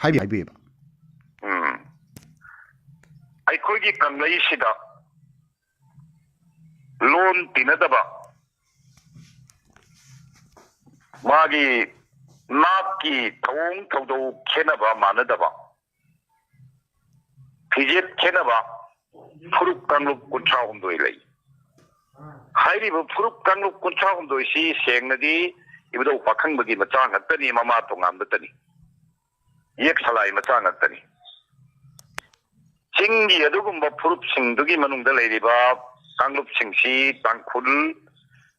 ꯍꯥꯏꯕꯤꯌꯨꯕ ꯑꯩꯈꯣꯏꯒꯤ ꯀꯪꯂꯩꯁꯤꯗ ꯂꯣꯟ ꯇꯤꯟꯅꯗꯕ ꯃꯥꯒꯤ ꯅꯥꯠꯀꯤ ꯊꯧꯑꯣꯡ ꯊꯧꯗꯧ ꯈꯦꯠꯅꯕ ꯃꯥꯟꯅꯗꯕ ꯐꯤꯖꯦꯠ ꯈꯦꯠꯅꯕ ꯐꯨꯔꯨꯞ ꯀꯥꯡꯂꯨꯞ 38 ꯂꯩ ꯍꯥꯏꯔꯤꯕ ꯐꯨꯔꯨꯞ ꯀꯥꯡꯂꯨꯞ 38 ꯁꯤ ꯁꯦꯡꯅꯗꯤ ꯏꯕꯨꯙꯧ ꯄꯥꯈꯪꯕꯒꯤ ꯃꯆꯥ ꯉꯥꯛꯇꯅꯤ ꯃꯃꯥ ꯇꯣꯉꯥꯟꯕꯇꯅꯤ ꯌꯦꯛ ꯁꯂꯥꯏ ꯃꯆꯥ ꯉꯥꯛꯇꯅꯤ ꯆꯤꯡꯒꯤ ꯑꯗꯨꯒꯨꯝꯕ ꯐꯨꯔꯨꯞꯁꯤꯡꯗꯨꯒꯤ ꯃꯅꯨꯡꯗ ꯂꯩꯔꯤꯕ ꯀꯥꯡꯂꯨꯞꯁꯤꯡꯁꯤ ꯇꯥꯡꯈꯨꯜ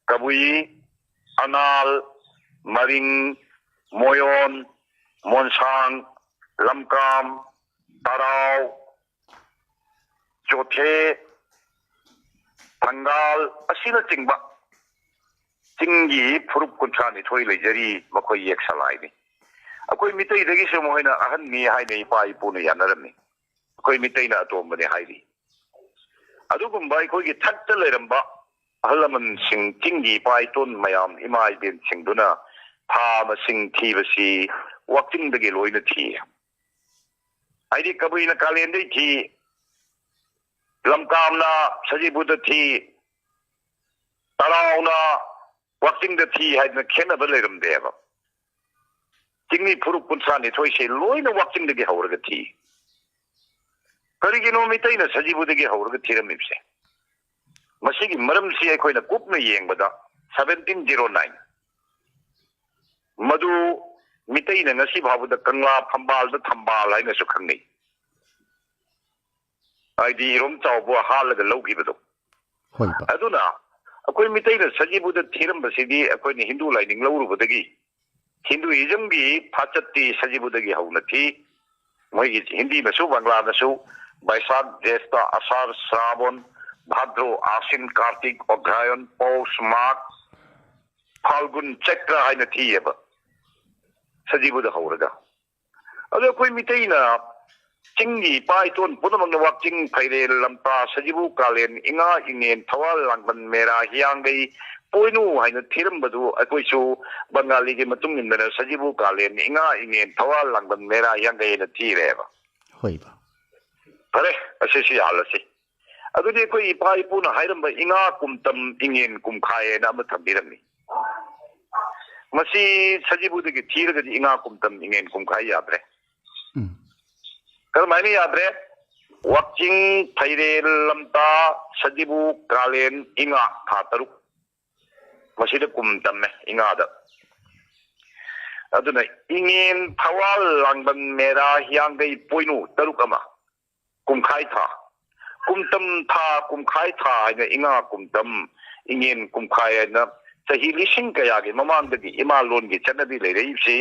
ꯀꯕꯨꯏ ꯑꯅꯥꯜ ꯃꯔꯤꯡ ꯃꯣꯌꯣꯟ ꯃꯣꯟꯁꯥꯡ ꯂꯝꯀꯥꯝ ꯇꯔꯥꯎ ꯆꯣꯊꯦ ꯊꯪꯒꯥꯜ ꯑꯁꯤꯅꯆꯤꯡꯕ ꯆꯤꯡꯒꯤ ꯐꯨꯔꯨꯞ 32 ꯂꯩꯖꯔꯤ ꯃꯈꯣꯏ ꯌꯦꯛ ꯁꯂꯥꯏꯅꯤ ꯑꯩꯈꯣꯏ ꯃꯤꯇꯩꯗꯒꯤꯁꯨ ꯃꯈꯣꯏꯅ ꯑꯍꯟꯅꯤ ꯍꯥꯏꯅ ꯏꯄꯥ ꯏꯄꯨꯅ ꯌꯥꯅꯔꯝꯃꯤ ꯑꯩꯈꯣꯏ ꯃꯤꯇꯩꯅ ꯑꯇꯣꯝꯕꯅꯤ ꯍꯥꯏꯔꯤ ꯑꯗꯨꯒꯨꯝꯕ ꯑꯩꯈꯣꯏꯒꯤ ꯊꯠꯇ ꯂꯩꯔꯝꯕ ꯑꯍꯜ ꯂꯃꯟꯁꯤꯡ ꯆꯤꯡꯒꯤ ꯏꯄꯥ ꯏꯇꯣꯟ ꯃꯌꯥꯝ ꯏꯃꯥ ꯏꯕꯦꯟꯁꯤꯡꯗꯨꯅ ꯊꯥ ꯃꯁꯤꯡ ꯊꯤꯕꯁꯤ ꯋꯥꯛꯆꯤꯡꯗꯒꯤ ꯂꯣꯏꯅ ꯊꯤꯌꯦ ꯍꯥꯏꯗꯤ ꯀꯕꯨꯏꯅ ꯀꯥꯂꯦꯟꯗꯩ ꯊꯤ ꯂꯝꯀꯥꯝꯅ ꯁꯖꯤꯕꯨꯗ ꯊꯤ ꯇꯔꯥꯎꯅ ꯋꯥꯛꯆꯤꯡꯗ ꯊꯤ ꯍꯥꯏꯗꯅ ꯈꯦꯠꯅꯕ ꯂꯩꯔꯝꯗꯦꯕ ꯆꯤꯡꯃꯤ ꯐꯨꯔꯨꯞ 32ꯁꯦ ꯂꯣꯏꯅ ꯋꯥꯛꯆꯤꯡꯗꯒꯤ ꯍꯧꯔꯒ ꯊꯤ ꯀꯔꯤꯒꯤꯅꯣ ꯃꯤꯇꯩꯅ ꯁꯖꯤꯕꯨꯗꯒꯤ ꯍꯧꯔꯒ ꯊꯤꯔꯝꯃꯤꯕꯁꯦ ꯃꯁꯤꯒꯤ ꯃꯔꯝꯁꯤ ꯑꯩꯈꯣꯏꯅ ꯀꯨꯞꯅ ꯌꯦꯡꯕꯗ 1709 ꯃꯗꯨ ꯃꯤꯇꯩꯅ ꯉꯁꯤ ꯐꯥꯎꯕꯗ ꯀꯪꯂꯥ ꯐꯝꯕꯥꯜꯗ ꯊꯝꯕꯥꯜ ꯍꯥꯏꯅꯁꯨ ꯈꯪꯅꯩ ꯍꯥꯏꯗꯤ ꯏꯔꯣꯝ ꯆꯥꯎꯕ ꯍꯥꯜꯂꯒ ꯂꯧꯈꯤꯕꯗꯣ ꯑꯗꯨꯅ ꯑꯩꯈꯣꯏ ꯃꯤꯇꯩꯅ ꯁꯖꯤꯕꯨꯗ ꯊꯤꯔꯝꯕꯁꯤꯗꯤ ꯑꯩꯈꯣꯏꯅ ꯍꯤꯟꯗꯨ ꯂꯥꯏꯅꯤꯡ ꯂꯧꯔꯨꯕꯗꯒꯤ ꯍꯤꯟꯗꯨꯏꯖꯝꯒꯤ ꯐꯥꯆꯠꯇꯤ ꯁꯖꯤꯕꯨꯗꯒꯤ ꯍꯧꯅ ꯊꯤ ꯃꯣꯏꯒꯤ ꯍꯤꯟꯗꯤꯅꯁꯨ ꯕꯪꯒ꯭ꯂꯥꯅꯁꯨ ꯕꯩꯁꯥख ꯖꯦष्ठा आषाढ़ श्रावण भाद्रो आश्विन कार्तिक अग्रहायण पौष माघ फाल्गुन चैत्र हाइना थीयेबा सजीबुदा हौरगा अदो अखोई मितैना चिंगी पाइतोन पुनमंग वाक्चिंग फैरेल लंपा सजीबु कालेन इंगा इंगेन थवाल लांगबन मेरा हियांगई पोइनु हाइना थीरमबदु अखोइसु बंगाली के मतुंग इंदना सजीबु कालेन इंगा इंगेन थवाल लांगबन मेरा हियांगई न थीरेबा होइबा फरे असेसी हालसी अदुदि कोई इपा इपुना हाइरंबा इंगा कुमतम इंगेन कुमखायेना अमा थंबिरमनी मसी सजीबुदगी थीरगदि इंगा कुमतम इंगेन कुमखाय याद्रे करमाइने याद्रे वाक्चिंग फैरेल लमता सजीबु कालेन इंगा था तरुक मसीद कुमतम इंगादा अदुना इंगेन थवाल लांगबन मेरा हियांगई पोइनु तरुक अमा कुमखाई था कुमतम था कुमखाई था हाइना इंगा कुमतम इंगेन कुमखाई हाइना चही लिसिंग कयागे ममांगदगी इमा लोनगी चनबी लेरैबसे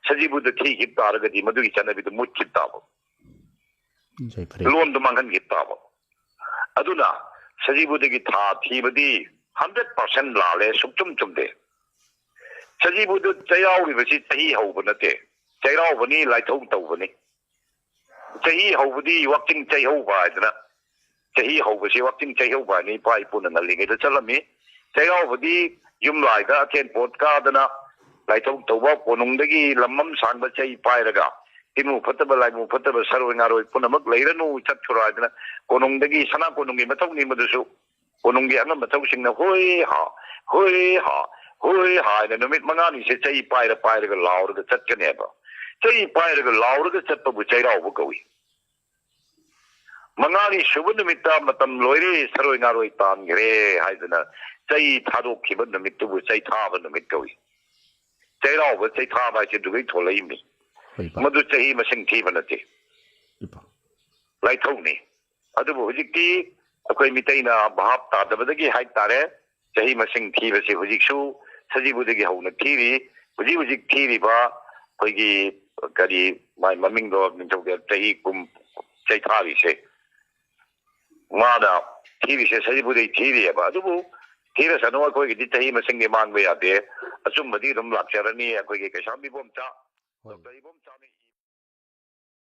सजीबुद थीखि तारगदि मदुगी चनबीदु मुच्छि ताबो लोन दु मांगनगी ताबो अदुना सजीबुदगी था थीबदी 100% लाले सुचुम चुमदे सजीबुद चयाउरिबसी चही हौब नते चैराउबनी लाइथौ तौबनी चही हौबदी वाक्चिंग चैहौबा हाइदना चही हौबसी वाक्चिंग चैहौबा नि पाइ पुना नलिगेदा चलमी चैराउबदी युमलाइदा अकेन पोट कादना लाइथौ तौबा कोनुंगदगी लम्मम सांबा चै पाइरगा तिमु फतबा लाइमु फतबा सरवे ngaरोय पुनमक लैरनु चतुरादना कोनुंगदगी सना कोनुंगी मतौनि मदुसु कोनुंगी अंग मतौसिंगना होय हा हाइना नुमित मंगानि से चै पाइरा पाइरगा लाउरगा चतकनेबा चै पाइरगा लाउरगा चतपबु चैराउबु कवि मंगानि सुबु नुमिता मतम लोइरे सरवे ngaरोय तानगरे हाइदना चै थादोखिबा नुमितुबु चै थाबा नुमित कवि चैराउबा चै थाबा हाइसे दुगै थोलैमि मदु चही मसिंग थीबा नते लाइथौनि अदुबु हुजिकि अखोय मितैना भाव तादबदगी हाइ तारे चही मसिंग थीबसे हुजिकसु सजीबुदगी हौना थीरी हुजिक थीरीबा अखोयगी करी माय ममिंगदो निजौगे चही कुम चै थारीसे मादा थीरीसे सजीबुदगी थीरीबा अदुबु थीरा सनो अखोयगी चही मसिंग मांगबा यादे अचुमबदी दम लाक्चरनी अखोयगी कैसामी बोमचा डॉक्टर इबोमचा